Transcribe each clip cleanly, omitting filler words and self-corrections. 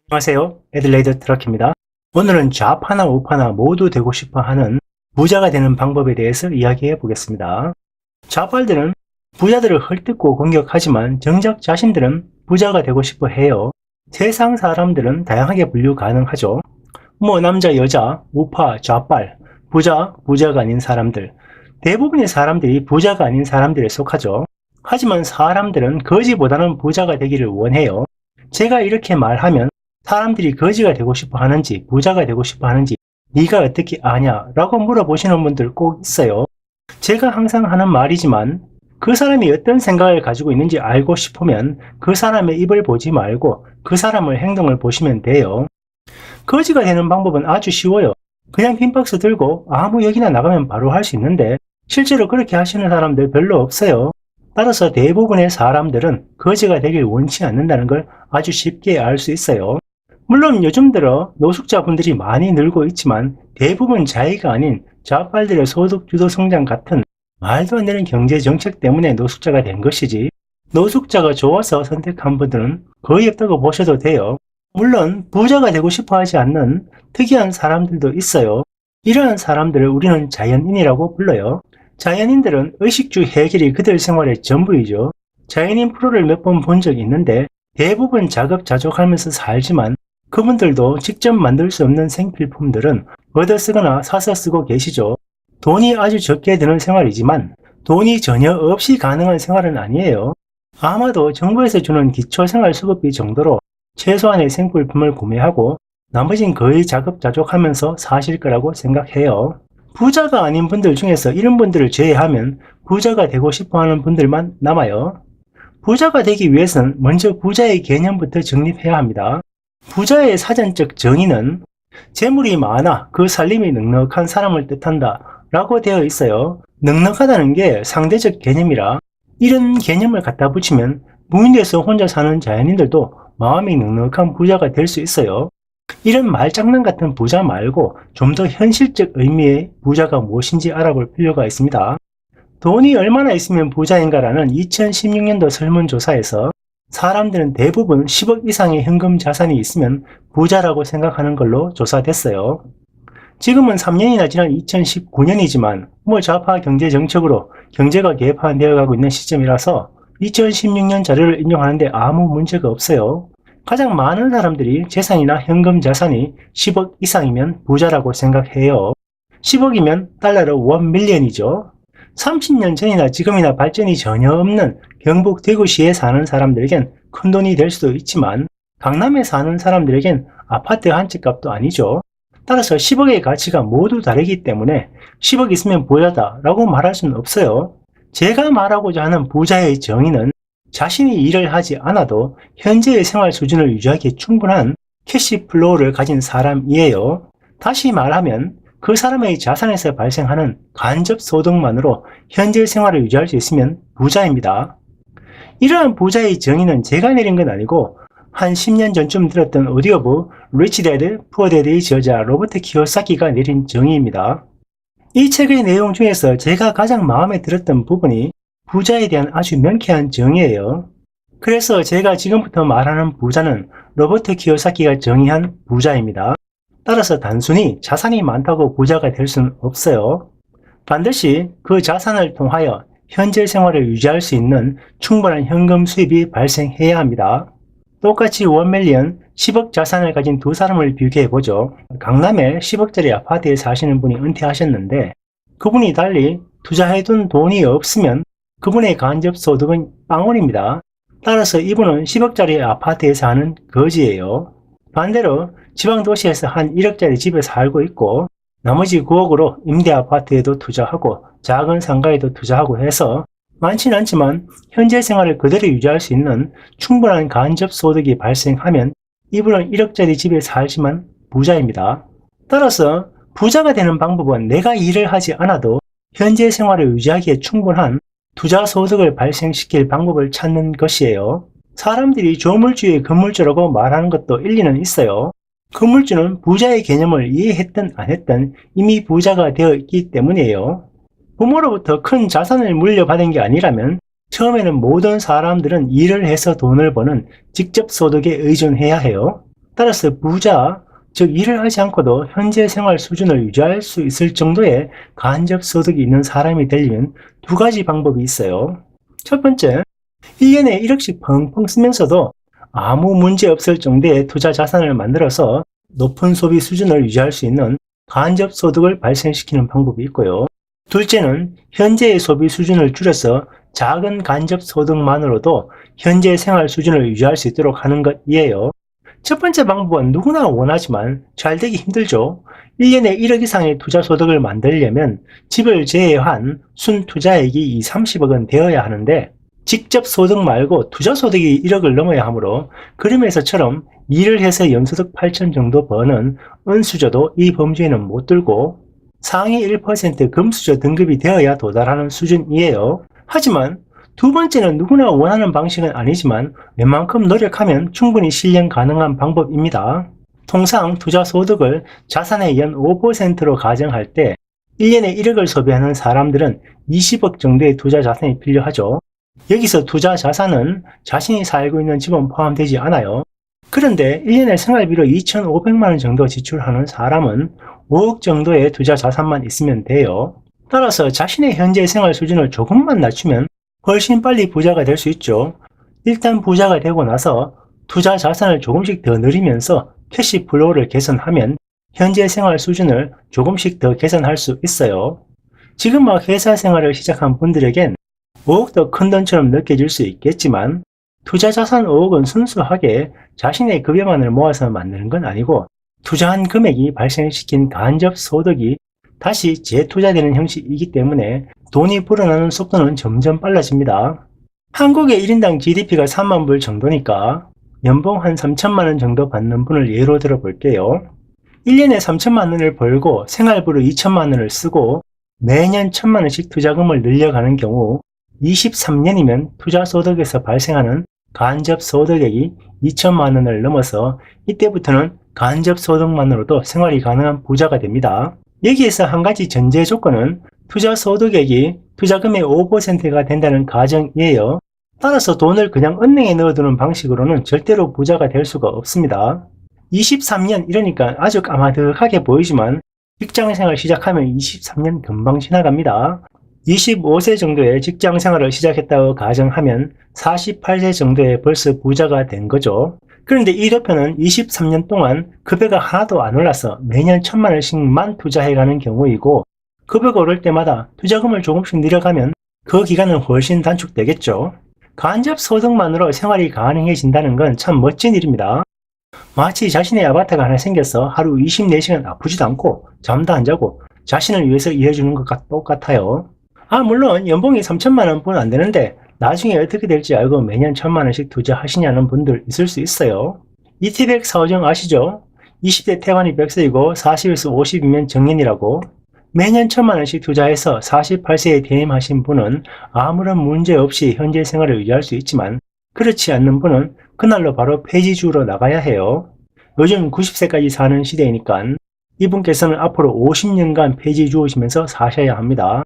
안녕하세요. 애들레이더 트럭입니다. 오늘은 좌파나 우파나 모두 되고 싶어 하는 부자가 되는 방법에 대해서 이야기해 보겠습니다. 좌빨들은 부자들을 헐뜯고 공격하지만 정작 자신들은 부자가 되고 싶어 해요. 세상 사람들은 다양하게 분류 가능하죠. 남자, 여자, 우파, 좌빨, 부자, 부자가 아닌 사람들. 대부분의 사람들이 부자가 아닌 사람들에 속하죠. 하지만 사람들은 거지보다는 부자가 되기를 원해요. 제가 이렇게 말하면 사람들이 거지가 되고 싶어 하는지 부자가 되고 싶어 하는지 네가 어떻게 아냐? 라고 물어보시는 분들 꼭 있어요. 제가 항상 하는 말이지만 그 사람이 어떤 생각을 가지고 있는지 알고 싶으면 그 사람의 입을 보지 말고 그 사람의 행동을 보시면 돼요. 거지가 되는 방법은 아주 쉬워요. 그냥 핀박스 들고 아무 역이나 나가면 바로 할 수 있는데 실제로 그렇게 하시는 사람들 별로 없어요. 따라서 대부분의 사람들은 거지가 되길 원치 않는다는 걸 아주 쉽게 알 수 있어요. 물론 요즘 들어 노숙자분들이 많이 늘고 있지만 대부분 자의가 아닌 좌빨들의 소득 주도 성장 같은 말도 안 되는 경제 정책 때문에 노숙자가 된 것이지, 노숙자가 좋아서 선택한 분들은 거의 없다고 보셔도 돼요. 물론 부자가 되고 싶어 하지 않는 특이한 사람들도 있어요. 이러한 사람들을 우리는 자연인이라고 불러요. 자연인들은 의식주 해결이 그들 생활의 전부이죠. 자연인 프로를 몇 번 본 적이 있는데 대부분 자급자족하면서 살지만 그분들도 직접 만들 수 없는 생필품들은 얻어 쓰거나 사서 쓰고 계시죠. 돈이 아주 적게 드는 생활이지만 돈이 전혀 없이 가능한 생활은 아니에요. 아마도 정부에서 주는 기초생활수급비 정도로 최소한의 생필품을 구매하고 나머진 거의 자급자족하면서 사실 거라고 생각해요. 부자가 아닌 분들 중에서 이런 분들을 제외하면 부자가 되고 싶어하는 분들만 남아요. 부자가 되기 위해서는 먼저 부자의 개념부터 정립해야 합니다. 부자의 사전적 정의는 재물이 많아 그 살림이 넉넉한 사람을 뜻한다 라고 되어 있어요. 넉넉하다는 게 상대적 개념이라 이런 개념을 갖다 붙이면 무인도에서 혼자 사는 자연인들도 마음이 넉넉한 부자가 될 수 있어요. 이런 말장난 같은 부자 말고 좀 더 현실적 의미의 부자가 무엇인지 알아볼 필요가 있습니다. 돈이 얼마나 있으면 부자인가라는 2016년도 설문조사에서 사람들은 대부분 10억 이상의 현금 자산이 있으면 부자라고 생각하는 걸로 조사됐어요. 지금은 3년이나 지난 2019년이지만 좌파 경제 정책으로 경제가 개판되어 가고 있는 시점이라서 2016년 자료를 인용하는데 아무 문제가 없어요. 가장 많은 사람들이 재산이나 현금 자산이 10억 이상이면 부자라고 생각해요. 10억이면 달러로 1밀리언이죠. 30년 전이나 지금이나 발전이 전혀 없는 경북 대구시에 사는 사람들에겐 큰돈이 될 수도 있지만 강남에 사는 사람들에겐 아파트 한 채 값도 아니죠. 따라서 10억의 가치가 모두 다르기 때문에 10억 있으면 부자다 라고 말할 수는 없어요. 제가 말하고자 하는 부자의 정의는 자신이 일을 하지 않아도 현재의 생활 수준을 유지하기에 충분한 캐시플로우를 가진 사람이에요. 다시 말하면 그 사람의 자산에서 발생하는 간접 소득만으로 현재 생활을 유지할 수 있으면 부자입니다. 이러한 부자의 정의는 제가 내린 건 아니고 한 10년 전쯤 들었던 오디오북 Rich Dad, Poor Dad의 저자 로버트 키오사키가 내린 정의입니다. 이 책의 내용 중에서 제가 가장 마음에 들었던 부분이 부자에 대한 아주 명쾌한 정의예요. 그래서 제가 지금부터 말하는 부자는 로버트 키오사키가 정의한 부자입니다. 따라서 단순히 자산이 많다고 부자가 될 수는 없어요. 반드시 그 자산을 통하여 현재 생활을 유지할 수 있는 충분한 현금 수입이 발생해야 합니다. 똑같이 1밀리언 10억 자산을 가진 두 사람을 비교해보죠. 강남에 10억짜리 아파트에 사시는 분이 은퇴하셨는데 그분이 달리 투자해둔 돈이 없으면 그분의 간접소득은 빵원입니다. 따라서 이분은 10억짜리 아파트에 사는 거지예요. 반대로 지방도시에서 한 1억짜리 집에 살고 있고 나머지 9억으로 임대아파트에도 투자하고 작은 상가에도 투자하고 해서 많지는 않지만 현재 생활을 그대로 유지할 수 있는 충분한 간접소득이 발생하면 이분은 1억짜리 집에 살지만 부자입니다. 따라서 부자가 되는 방법은 내가 일을 하지 않아도 현재 생활을 유지하기에 충분한 투자소득을 발생시킬 방법을 찾는 것이에요. 사람들이 조물주의 건물주라고 말하는 것도 일리는 있어요. 건물주는 부자의 개념을 이해했든 안 했든 이미 부자가 되어 있기 때문이에요. 부모로부터 큰 자산을 물려받은 게 아니라면 처음에는 모든 사람들은 일을 해서 돈을 버는 직접소득에 의존해야 해요. 따라서 부자, 즉 일을 하지 않고도 현재 생활 수준을 유지할 수 있을 정도의 간접 소득이 있는 사람이 되려면 두 가지 방법이 있어요. 첫 번째, 1년에 1억씩 펑펑 쓰면서도 아무 문제 없을 정도의 투자 자산을 만들어서 높은 소비 수준을 유지할 수 있는 간접 소득을 발생시키는 방법이 있고요. 둘째는 현재의 소비 수준을 줄여서 작은 간접 소득만으로도 현재 생활 수준을 유지할 수 있도록 하는 것이에요. 첫 번째 방법은 누구나 원하지만 잘 되기 힘들죠. 1년에 1억 이상의 투자 소득을 만들려면 집을 제외한 순투자액이 2, 30억은 되어야 하는데 직접 소득 말고 투자 소득이 1억을 넘어야 하므로 그림에서처럼 일을 해서 연소득 8천 정도 버는 은수저도 이 범주에는 못 들고 상위 1% 금수저 등급이 되어야 도달하는 수준이에요. 하지만 두 번째는 누구나 원하는 방식은 아니지만 웬만큼 노력하면 충분히 실현 가능한 방법입니다. 통상 투자 소득을 자산의 연 5%로 가정할 때 1년에 1억을 소비하는 사람들은 20억 정도의 투자 자산이 필요하죠. 여기서 투자 자산은 자신이 살고 있는 집은 포함되지 않아요. 그런데 1년에 생활비로 2,500만원 정도 지출하는 사람은 5억 정도의 투자 자산만 있으면 돼요. 따라서 자신의 현재 생활 수준을 조금만 낮추면 훨씬 빨리 부자가 될 수 있죠. 일단 부자가 되고 나서 투자 자산을 조금씩 더 늘리면서 캐시 플로우를 개선하면 현재 생활 수준을 조금씩 더 개선할 수 있어요. 지금 막 회사 생활을 시작한 분들에겐 5억 더 큰 돈처럼 느껴질 수 있겠지만 투자 자산 5억은 순수하게 자신의 급여만을 모아서 만드는 건 아니고 투자한 금액이 발생시킨 간접 소득이 다시 재투자되는 형식이기 때문에 돈이 불어나는 속도는 점점 빨라집니다. 한국의 1인당 GDP가 3만 불 정도니까 연봉 한 3천만 원 정도 받는 분을 예로 들어 볼게요. 1년에 3천만 원을 벌고 생활비로 2천만 원을 쓰고 매년 1천만 원씩 투자금을 늘려가는 경우 23년이면 투자소득에서 발생하는 간접소득액이 2천만 원을 넘어서 이때부터는 간접소득만으로도 생활이 가능한 부자가 됩니다. 여기에서 한 가지 전제 조건은 투자소득액이 투자금의 5%가 된다는 가정이에요. 따라서 돈을 그냥 은행에 넣어두는 방식으로는 절대로 부자가 될 수가 없습니다. 23년 이러니까 아주 까마득하게 보이지만 직장생활 시작하면 23년 금방 지나갑니다. 25세 정도에 직장생활을 시작했다고 가정하면 48세 정도에 벌써 부자가 된 거죠. 그런데 이 대표는 23년 동안 급여가 하나도 안 올라서 매년 1천만 원씩만 투자해가는 경우이고 급여가 오를 때마다 투자금을 조금씩 늘려가면 그 기간은 훨씬 단축되겠죠. 간접 소득만으로 생활이 가능해진다는 건 참 멋진 일입니다. 마치 자신의 아바타가 하나 생겨서 하루 24시간 아프지도 않고 잠도 안 자고 자신을 위해서 일해주는 것과 똑같아요. 물론 연봉이 3천만 원뿐 안 되는데 나중에 어떻게 될지 알고 매년 1천만 원씩 투자하시냐는 분들 있을 수 있어요. 이티백 사오정 아시죠? 20대 태반이 100세이고 40에서 50이면 정년이라고. 매년 1천만 원씩 투자해서 48세에 퇴임하신 분은 아무런 문제 없이 현재 생활을 유지할 수 있지만 그렇지 않는 분은 그날로 바로 폐지주로 나가야 해요. 요즘 90세까지 사는 시대이니까 이분께서는 앞으로 50년간 폐지주이시면서 사셔야 합니다.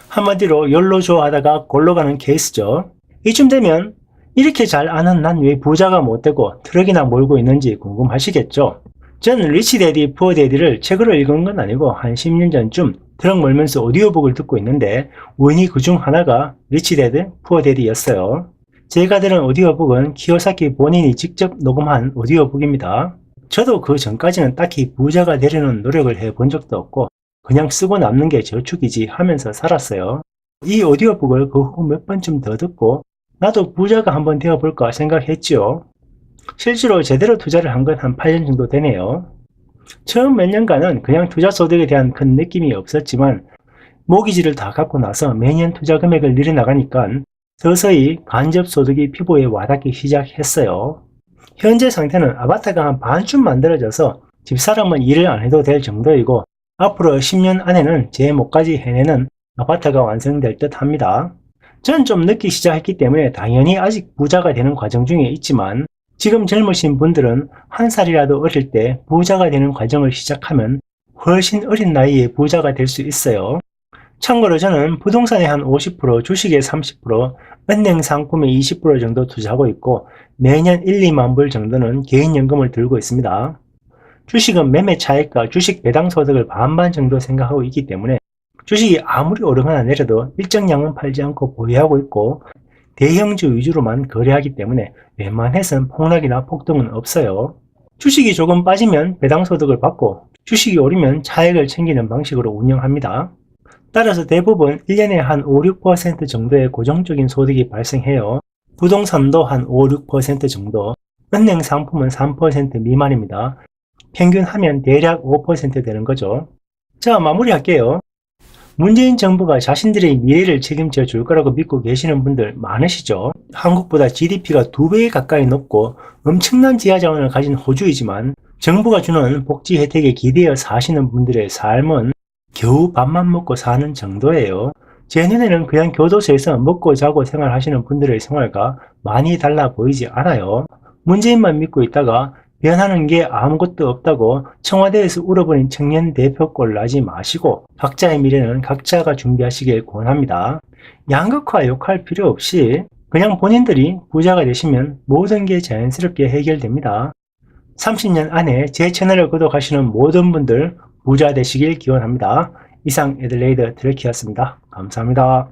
한마디로 연로조 하다가 골로 가는 케이스죠. 이쯤 되면 이렇게 잘 아는 난 왜 부자가 못되고 트럭이나 몰고 있는지 궁금하시겠죠. 저는 리치데디 푸어데디를 책으로 읽은 건 아니고 한 10년 전쯤 트럭 몰면서 오디오북을 듣고 있는데 우연히 그중 하나가 리치데디 푸어데디였어요. 제가 들은 오디오북은 키요사키 본인이 직접 녹음한 오디오북입니다. 저도 그 전까지는 딱히 부자가 되려는 노력을 해본 적도 없고 그냥 쓰고 남는 게 저축이지 하면서 살았어요. 이 오디오북을 그 후 몇 번쯤 더 듣고 나도 부자가 한번 되어볼까 생각했지요. 실제로 제대로 투자를 한 건 한 8년 정도 되네요. 처음 몇 년간은 그냥 투자 소득에 대한 큰 느낌이 없었지만 모기지를 다 갖고 나서 매년 투자 금액을 늘려나가니까 서서히 간접 소득이 피부에 와닿기 시작했어요. 현재 상태는 아바타가 한 반쯤 만들어져서 집사람은 일을 안 해도 될 정도이고 앞으로 10년 안에는 제 목까지 해내는 아바타가 완성될 듯 합니다. 저는 좀 늦기 시작했기 때문에 당연히 아직 부자가 되는 과정 중에 있지만 지금 젊으신 분들은 한 살이라도 어릴 때 부자가 되는 과정을 시작하면 훨씬 어린 나이에 부자가 될 수 있어요. 참고로 저는 부동산의 한 50%, 주식의 30%, 은행 상품에 20% 정도 투자하고 있고 매년 1, 2만 불 정도는 개인연금을 들고 있습니다. 주식은 매매 차익과 주식 배당 소득을 반반 정도 생각하고 있기 때문에 주식이 아무리 오르거나 내려도 일정량은 팔지 않고 보유하고 있고 대형주 위주로만 거래하기 때문에 웬만해선 폭락이나 폭등은 없어요. 주식이 조금 빠지면 배당 소득을 받고 주식이 오르면 차익을 챙기는 방식으로 운영합니다. 따라서 대부분 1년에 한 5, 6% 정도의 고정적인 소득이 발생해요. 부동산도 한 5, 6% 정도, 은행 상품은 3% 미만입니다. 평균하면 대략 5% 되는 거죠. 자, 마무리할게요. 문재인 정부가 자신들의 미래를 책임져 줄 거라고 믿고 계시는 분들 많으시죠? 한국보다 GDP가 2배 가까이 높고 엄청난 지하자원을 가진 호주이지만 정부가 주는 복지 혜택에 기대어 사시는 분들의 삶은 겨우 밥만 먹고 사는 정도예요. 제 눈에는 그냥 교도소에서 먹고 자고 생활하시는 분들의 생활과 많이 달라 보이지 않아요. 문재인만 믿고 있다가 변하는 게 아무것도 없다고 청와대에서 울어버린 청년 대표꼴 나지 마시고 각자의 미래는 각자가 준비하시길 권합니다. 양극화 욕할 필요 없이 그냥 본인들이 부자가 되시면 모든 게 자연스럽게 해결됩니다. 30년 안에 제 채널을 구독하시는 모든 분들 부자 되시길 기원합니다. 이상 애들레이더 드래키였습니다. 감사합니다.